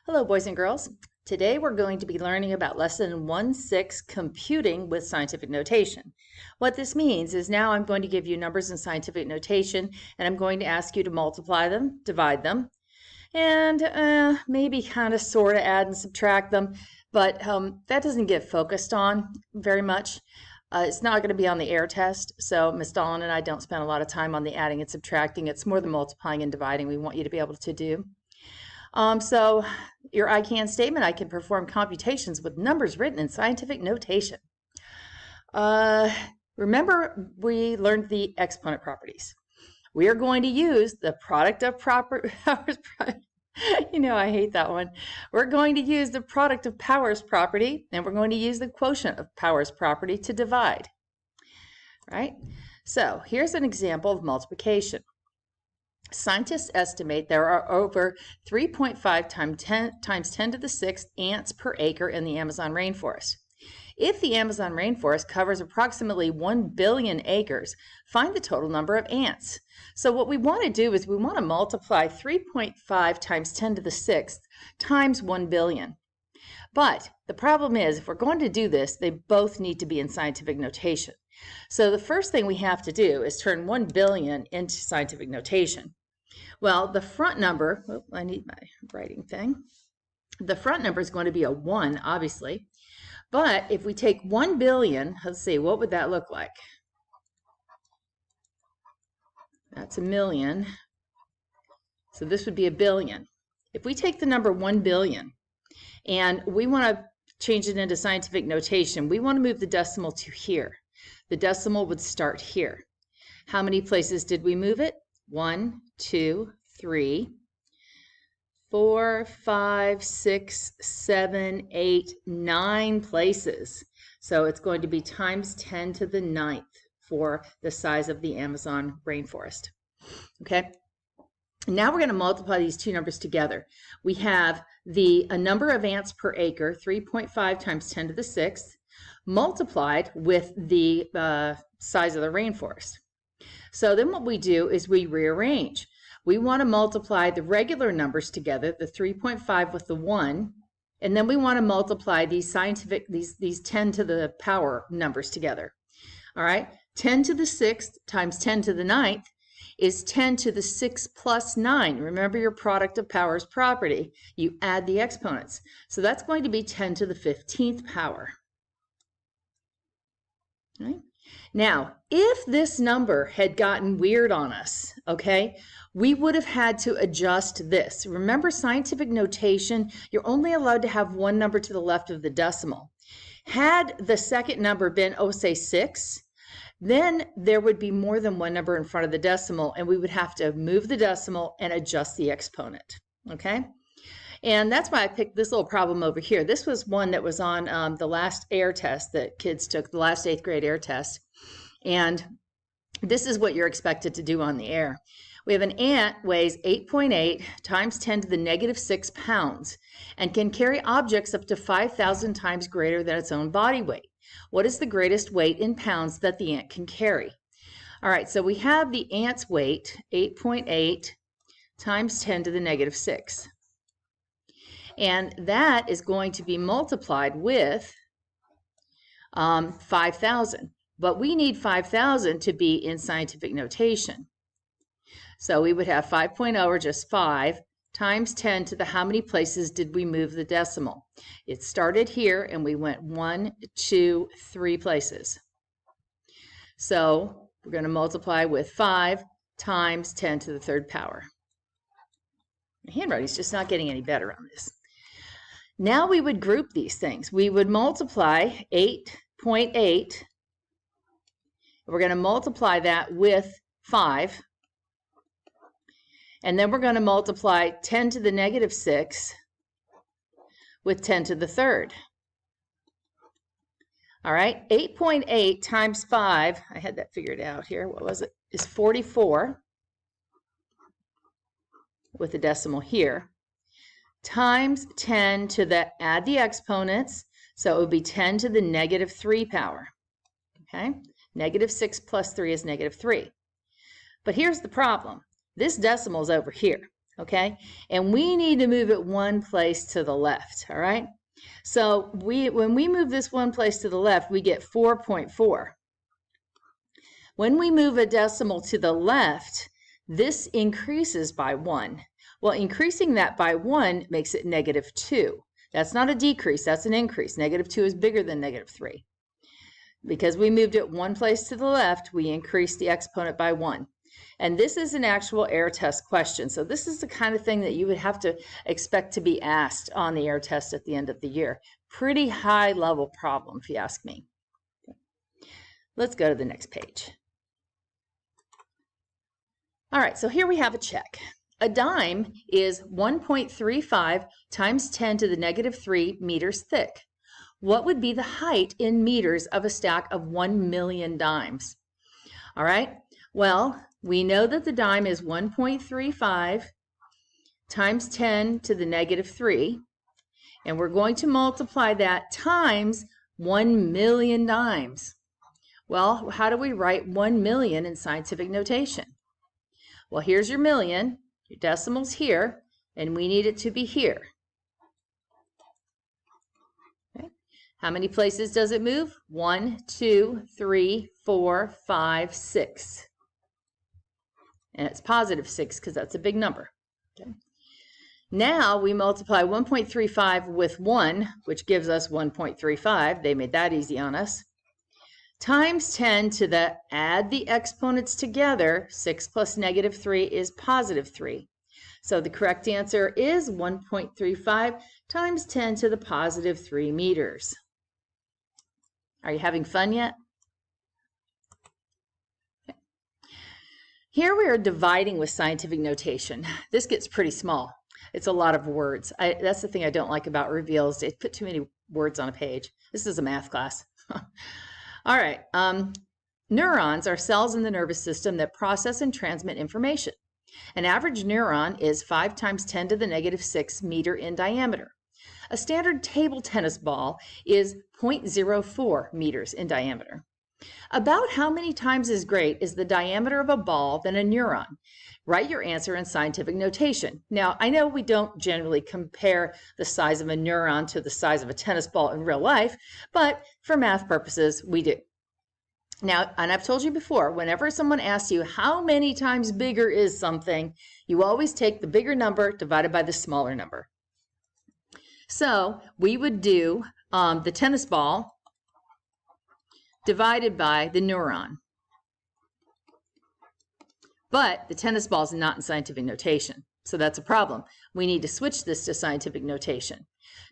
Hello, boys and girls. Today we're going to be learning about lesson 1-6, computing with scientific notation. What this means is now I'm going to give you numbers in scientific notation, and I'm going to ask you to multiply them, divide them, and maybe kind of sort of add and subtract them, but that doesn't get focused on very much. It's not going to be on the air test, so Miss Dolan and I don't spend a lot of time on the adding and subtracting. It's more the multiplying and dividing we want you to be able to do. So your I can statement, I can perform computations with numbers written in scientific notation. Remember we learned the exponent properties. We are going to use the product of powers. You know, I hate that one. We're going to use the product of powers property, and we're going to use the quotient of powers property to divide. Right? So here's an example of multiplication. Scientists estimate there are over 3.5 times 10 to the 6th ants per acre in the Amazon rainforest. If the Amazon rainforest covers approximately 1 billion acres, find the total number of ants. So what we want to do is we want to multiply 3.5 times 10 to the 6th times 1 billion. But the problem is, if we're going to do this, they both need to be in scientific notation. So the first thing we have to do is turn 1 billion into scientific notation. Well, the front number, I need my writing thing. The front number is going to be a 1, obviously. But if we take 1 billion, let's see, what would that look like? That's a million. So this would be a billion. If we take the number 1 billion and we want to change it into scientific notation, we want to move the decimal to here. The decimal would start here. How many places did we move it? 1, 2, 3, 4, 5, 6, 7, 8, 9 places. So it's going to be times 10 to the 9th for the size of the Amazon rainforest. Okay. Now we're going to multiply these two numbers together. We have a number of ants per acre, 3.5 times 10 to the 6th, multiplied with the size of the rainforest. So then what we do is we rearrange. We want to multiply the regular numbers together, the 3.5 with the 1, and then we want to multiply these 10 to the power numbers together. All right, 10 to the 6th times 10 to the 9th is 10 to the 6 plus 9. Remember your product of powers property. You add the exponents. So that's going to be 10 to the 15th power. Right? Now, if this number had gotten weird on us, okay, we would have had to adjust this. Remember, scientific notation, you're only allowed to have one number to the left of the decimal. Had the second number been, say 6, then there would be more than one number in front of the decimal, and we would have to move the decimal and adjust the exponent, okay? And that's why I picked this little problem over here. This was one that was on the last air test that kids took, the last 8th grade air test. And this is what you're expected to do on the air. We have an ant weighs 8.8 times 10 to the negative 6 pounds and can carry objects up to 5,000 times greater than its own body weight. What is the greatest weight in pounds that the ant can carry? All right, so we have the ant's weight, 8.8 times 10 to the negative 6. And that is going to be multiplied with 5,000. But we need 5,000 to be in scientific notation. So we would have 5.0, or just 5, times 10 to the how many places did we move the decimal? It started here, and we went 1, 2, 3 places. So we're going to multiply with 5 times 10 to the 3rd power. My handwriting's just not getting any better on this. Now we would group these things. We would multiply 8.8. We're going to multiply that with 5. And then we're going to multiply 10 to the negative 6 with 10 to the 3rd. All right, 8.8 times 5, I had that figured out here. What was it? Is 44 with the decimal here, times 10 to the, add the exponents, so it would be 10 to the negative 3 power. Okay, negative 6 plus 3 is negative 3. But here's the problem. This decimal is over here. okay? And we need to move it one place to the left, all right? So when we move this one place to the left, we get 4.4. When we move a decimal to the left, this increases by 1. Well, increasing that by 1 makes it -2. That's not a decrease, that's an increase. -2 is bigger than -3. Because we moved it one place to the left, we increased the exponent by 1. And this is an actual air test question. So this is the kind of thing that you would have to expect to be asked on the air test at the end of the year. Pretty high level problem, if you ask me. Let's go to the next page. All right, so here we have a check. A dime is 1.35 times 10 to the -3 meters thick. What would be the height in meters of a stack of 1 million dimes? All right, well, we know that the dime is 1.35 times 10 to the -3, and we're going to multiply that times 1 million dimes. Well, how do we write 1 million in scientific notation? Well, here's your million, your decimal's here, and we need it to be here. Okay. How many places does it move? 1, 2, 3, 4, 5, 6. And it's +6 because that's a big number. Okay. Now we multiply 1.35 with 1, which gives us 1.35. They made that easy on us. Times 10 to the, add the exponents together, 6 plus -3 is +3. So the correct answer is 1.35 times 10 to the +3 meters. Are you having fun yet? Okay. Here we are dividing with scientific notation. This gets pretty small. It's a lot of words. That's the thing I don't like about reveals. They put too many words on a page. This is a math class. All right, neurons are cells in the nervous system that process and transmit information. An average neuron is 5 times 10 to the -6 meter in diameter. A standard table tennis ball is 0.04 meters in diameter. About how many times as great is the diameter of a ball than a neuron? Write your answer in scientific notation. Now, I know we don't generally compare the size of a neuron to the size of a tennis ball in real life, but for math purposes, we do. Now, and I've told you before, whenever someone asks you how many times bigger is something, you always take the bigger number divided by the smaller number. So we would do the tennis ball divided by the neuron. But the tennis ball is not in scientific notation, so that's a problem. We need to switch this to scientific notation.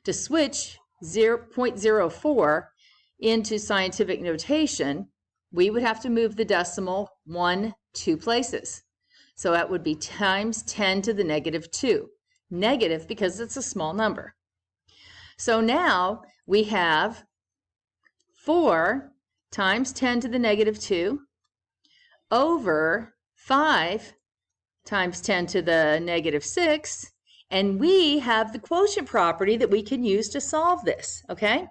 To switch 0.04 into scientific notation, we would have to move the decimal 1, 2 places. So that would be times 10 to the -2. Negative because it's a small number. So now we have 4 times 10 to the -2 over 5 times 10 to the -6, and we have the quotient property that we can use to solve this, okay?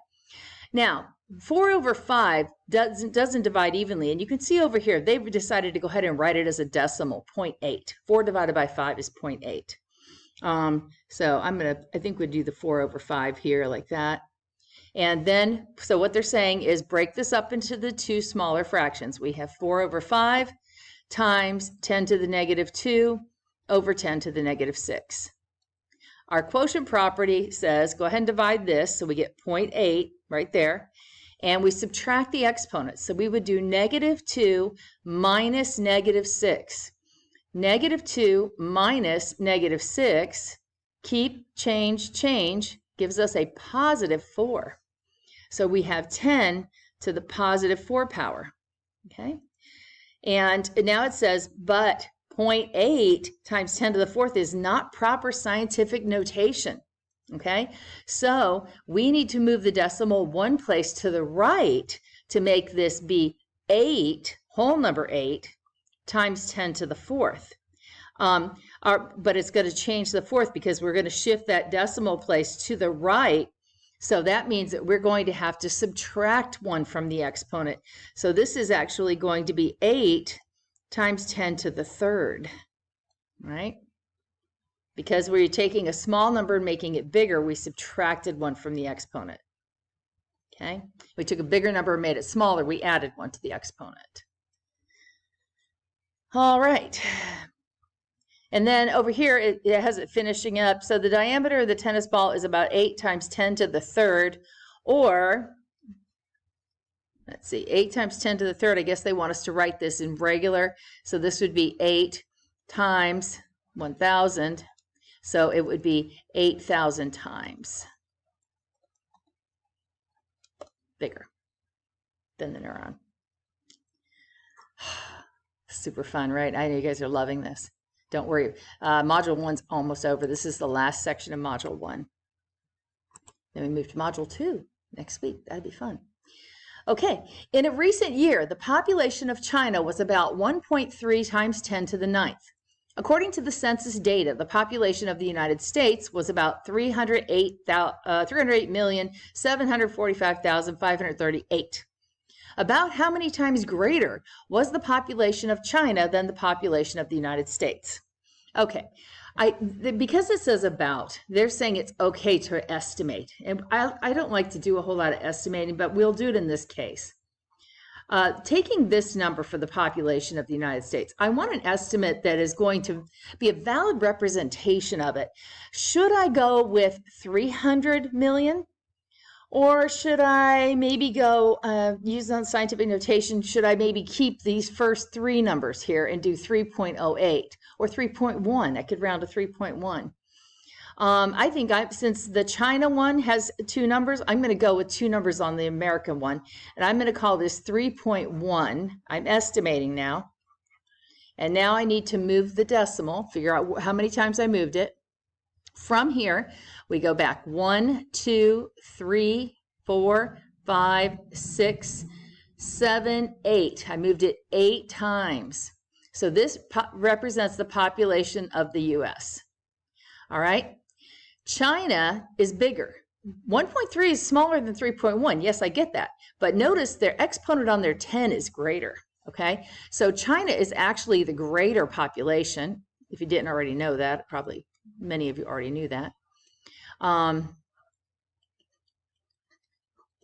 Now, 4 over 5 doesn't divide evenly, and you can see over here, they've decided to go ahead and write it as a decimal, 0.8. 4 divided by 5 is 0.8. So I think we'd do the 4 over 5 here like that. And then, so what they're saying is break this up into the two smaller fractions. We have 4 over 5 times 10 to the -2 over 10 to the -6. Our quotient property says, go ahead and divide this, so we get 0.8 right there, and we subtract the exponents. So we would do -2 minus -6. -2 minus -6, keep, change, gives us a +4. So we have 10 to the +4 power, okay? And now it says, but 0.8 times 10 to the 4th is not proper scientific notation, okay? So we need to move the decimal one place to the right to make this be 8, whole number 8, times 10 to the 4th. But it's going to change the 4th because we're going to shift that decimal place to the right. So that means that we're going to have to subtract 1 from the exponent. So this is actually going to be 8 times 10 to the 3rd, right? Because we're taking a small number and making it bigger, we subtracted 1 from the exponent. Okay, we took a bigger number and made it smaller, we added 1 to the exponent. All right. And then over here, it has it finishing up. So the diameter of the tennis ball is about 8 times 10 to the third, or let's see, 8 times 10 to the third. I guess they want us to write this in regular. So this would be 8 times 1,000. So it would be 8,000 times bigger than the neuron. Super fun, right? I know you guys are loving this. Don't worry. Module 1's almost over. This is the last section of Module 1. Then we move to Module 2 next week. That'd be fun. Okay. In a recent year, the population of China was about 1.3 times 10 to the 9th. According to the census data, the population of the United States was about 308,745,538. About how many times greater was the population of China than the population of the United States? Okay, because it says about, they're saying it's okay to estimate. And I don't like to do a whole lot of estimating, but we'll do it in this case. Taking this number for the population of the United States, I want an estimate that is going to be a valid representation of it. Should I go with 300 million? Or should I maybe go, use on scientific notation, should I maybe keep these first 3 numbers here and do 3.08 or 3.1? I could round to 3.1. I think since the China one has 2 numbers, I'm going to go with 2 numbers on the American one. And I'm going to call this 3.1. I'm estimating now. And now I need to move the decimal, figure out how many times I moved it. From here, we go back 1, 2, 3, 4, 5, 6, 7, 8. I moved it 8 times. So this represents the population of the U.S. All right. China is bigger. 1.3 is smaller than 3.1. Yes, I get that. But notice their exponent on their 10 is greater. Okay. So China is actually the greater population. If you didn't already know that, probably many of you already knew that.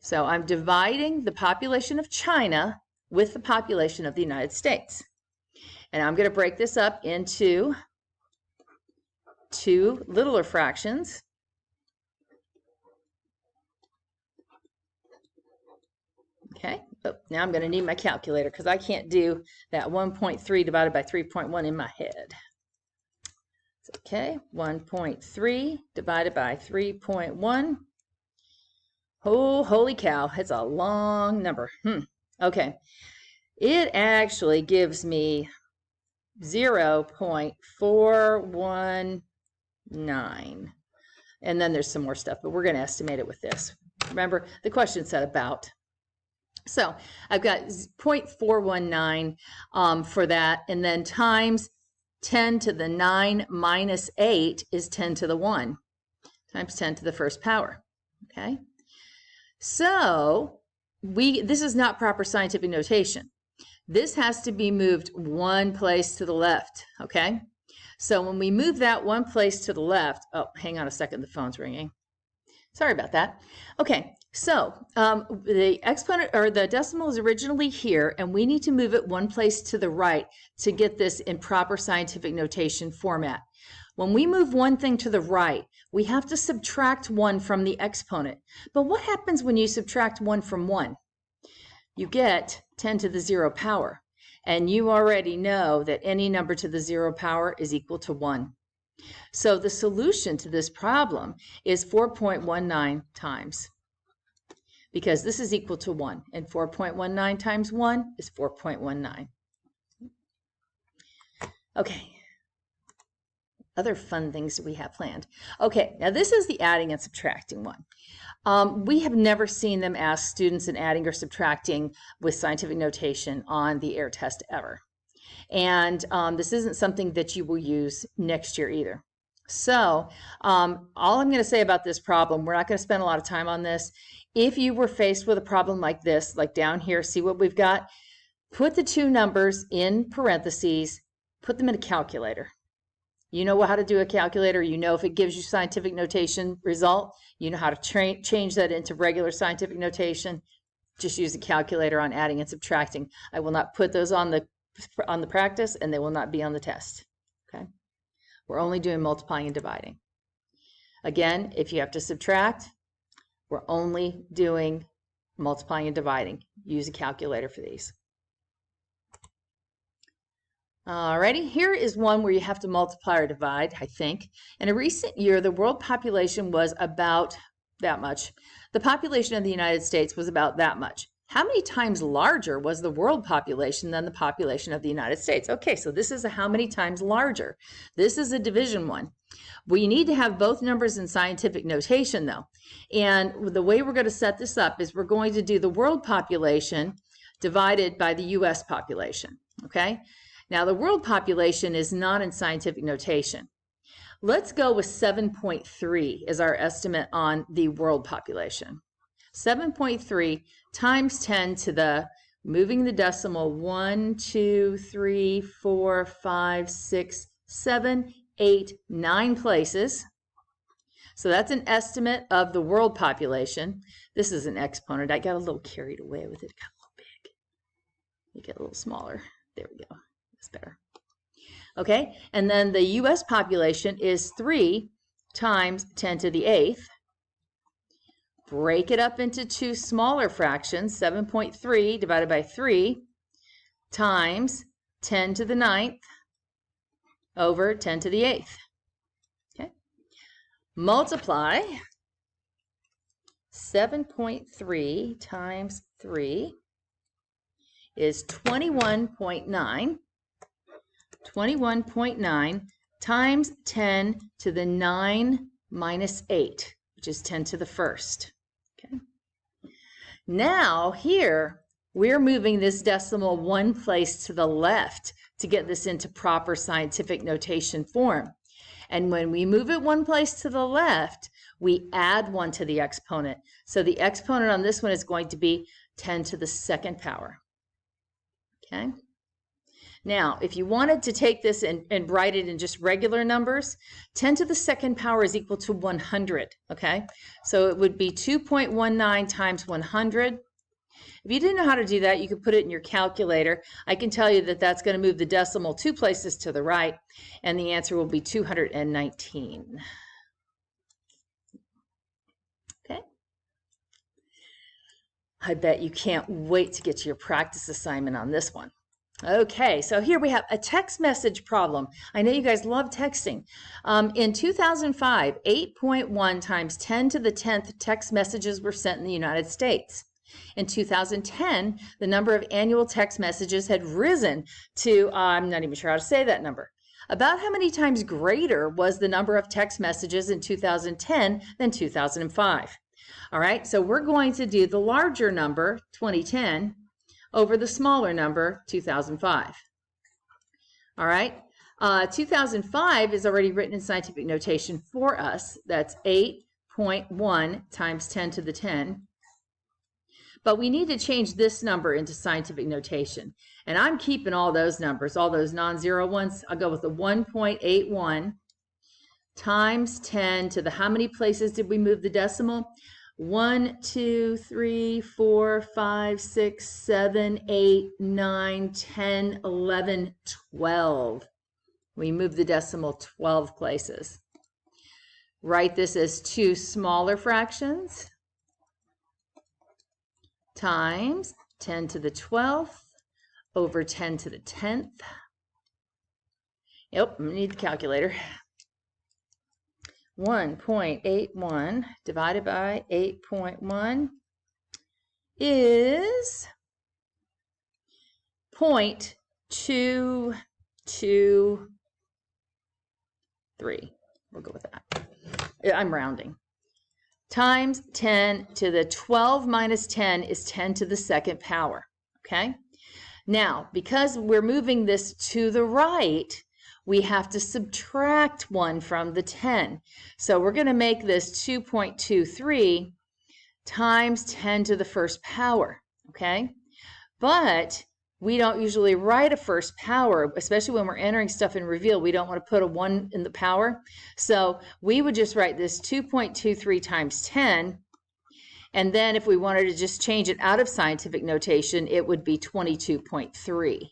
So I'm dividing the population of China with the population of the United States. And I'm going to break this up into 2 littler fractions. Okay, now I'm going to need my calculator because I can't do that 1.3 divided by 3.1 in my head. Okay, 1.3 divided by 3.1. Oh, holy cow, it's a long number. Okay, it actually gives me 0.419. And then there's some more stuff, but we're going to estimate it with this. Remember, the question said about. So I've got 0.419 for that, and then times 10 to the 9 minus 8 is 10 to the 1 times 10 to the first power. Okay, so this is not proper scientific notation. This has to be moved 1 place to the left. Okay, so when we move that 1 place to the left, oh, hang on a second, the phone's ringing. Sorry about that. Okay, so the exponent or the decimal is originally here, and we need to move it 1 place to the right to get this in proper scientific notation format. When we move one thing to the right, we have to subtract 1 from the exponent. But what happens when you subtract 1 from 1? You get 10 to the 0 power. And you already know that any number to the 0 power is equal to 1. So the solution to this problem is 4.19 times, because this is equal to 1, and 4.19 times 1 is 4.19. Okay, other fun things that we have planned. Okay, now this is the adding and subtracting one. We have never seen them ask students in adding or subtracting with scientific notation on the AIR test ever. And this isn't something that you will use next year either. So all I'm going to say about this problem, we're not going to spend a lot of time on this. If you were faced with a problem like this, like down here, see what we've got? Put the 2 numbers in parentheses, put them in a calculator. You know how to do a calculator. You know if it gives you scientific notation result, you know how to change that into regular scientific notation. Just use a calculator on adding and subtracting. I will not put those on the practice, and they will not be on the test. Okay? We're only doing multiplying and dividing. Again, if you have to subtract, we're only doing multiplying and dividing. Use a calculator for these. Alrighty, here is one where you have to multiply or divide, I think. In a recent year, the world population was about that much. The population of the United States was about that much. How many times larger was the world population than the population of the United States? Okay, so this is a how many times larger. This is a division one. We need to have both numbers in scientific notation, though. And the way we're going to set this up is we're going to do the world population divided by the U.S. population, okay? Now, the world population is not in scientific notation. Let's go with 7.3 as our estimate on the world population. 7.3 times 10 to the, moving the decimal, 1, 2, 3, 4, 5, 6, 7, 8, 9 places. So that's an estimate of the world population. This is an exponent. I got a little carried away with it. It got a little big. Make it a little smaller. There we go. That's better. Okay, and then the U.S. population is 3 times 10 to the 8th. Break it up into two smaller fractions, 7.3 divided by 3 times 10 to the 9th over 10 to the 8th. Okay, multiply 7.3 times 3 is 21.9. 21.9 times 10 to the 9 minus 8, which is 10 to the 1st. Okay. Now here, we're moving this decimal one place to the left to get this into proper scientific notation form. And when we move it one place to the left, we add 1 to the exponent. So the exponent on this one is going to be 10 to the 2nd power. Okay. Now, if you wanted to take this and write it in just regular numbers, 10 to the 2nd power is equal to 100, okay? So it would be 2.19 times 100. If you didn't know how to do that, you could put it in your calculator. I can tell you that that's going to move the decimal 2 places to the right, and the answer will be 219. Okay? I bet you can't wait to get to your practice assignment on this one. Okay, so here we have a text message problem. I know you guys love texting. In 2005, 8.1 times 10 to the 10th text messages were sent in the United States. In 2010, the number of annual text messages had risen to, I'm not even sure how to say that number. About how many times greater was the number of text messages in 2010 than 2005? All right, so we're going to do the larger number, 2010, over the smaller number, 2005. All right, 2005 is already written in scientific notation for us. That's 8.1 times 10 to the 10. But we need to change this number into scientific notation. And I'm keeping all those numbers, all those non-zero ones. I'll go with the 1.81 times 10 to the, how many places did we move the decimal? 1, 2, 3, 4, 5, 6, 7, 8, 9, 10, 11, 12. We moved the decimal 12 places. Write this as two smaller fractions times 10 to the 12th over 10 to the 10th. Yep, I need the calculator. 1.81 divided by 8.1 is 0.223. We'll go with that. I'm rounding. Times 10 to the 12 minus 10 is 10 to the 2nd power. Okay? Now, because we're moving this to the right, we have to subtract 1 from the 10. So we're going to make this 2.23 times 10 to the 1st power, okay? But we don't usually write a first power, especially when we're entering stuff in reveal. We don't want to put a 1 in the power. So we would just write this 2.23 times 10. And then if we wanted to just change it out of scientific notation, it would be 22.3.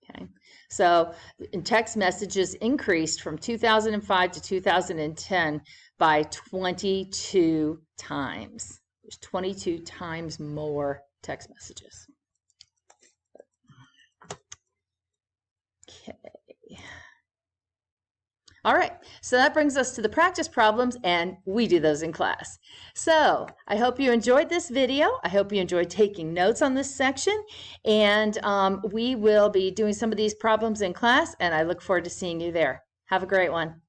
Okay. So in text messages increased from 2005 to 2010 by 22 times. There's 22 times more text messages. Okay. All right, so that brings us to the practice problems, and we do those in class. So I hope you enjoyed this video. I hope you enjoyed taking notes on this section, and we will be doing some of these problems in class, and I look forward to seeing you there. Have a great one.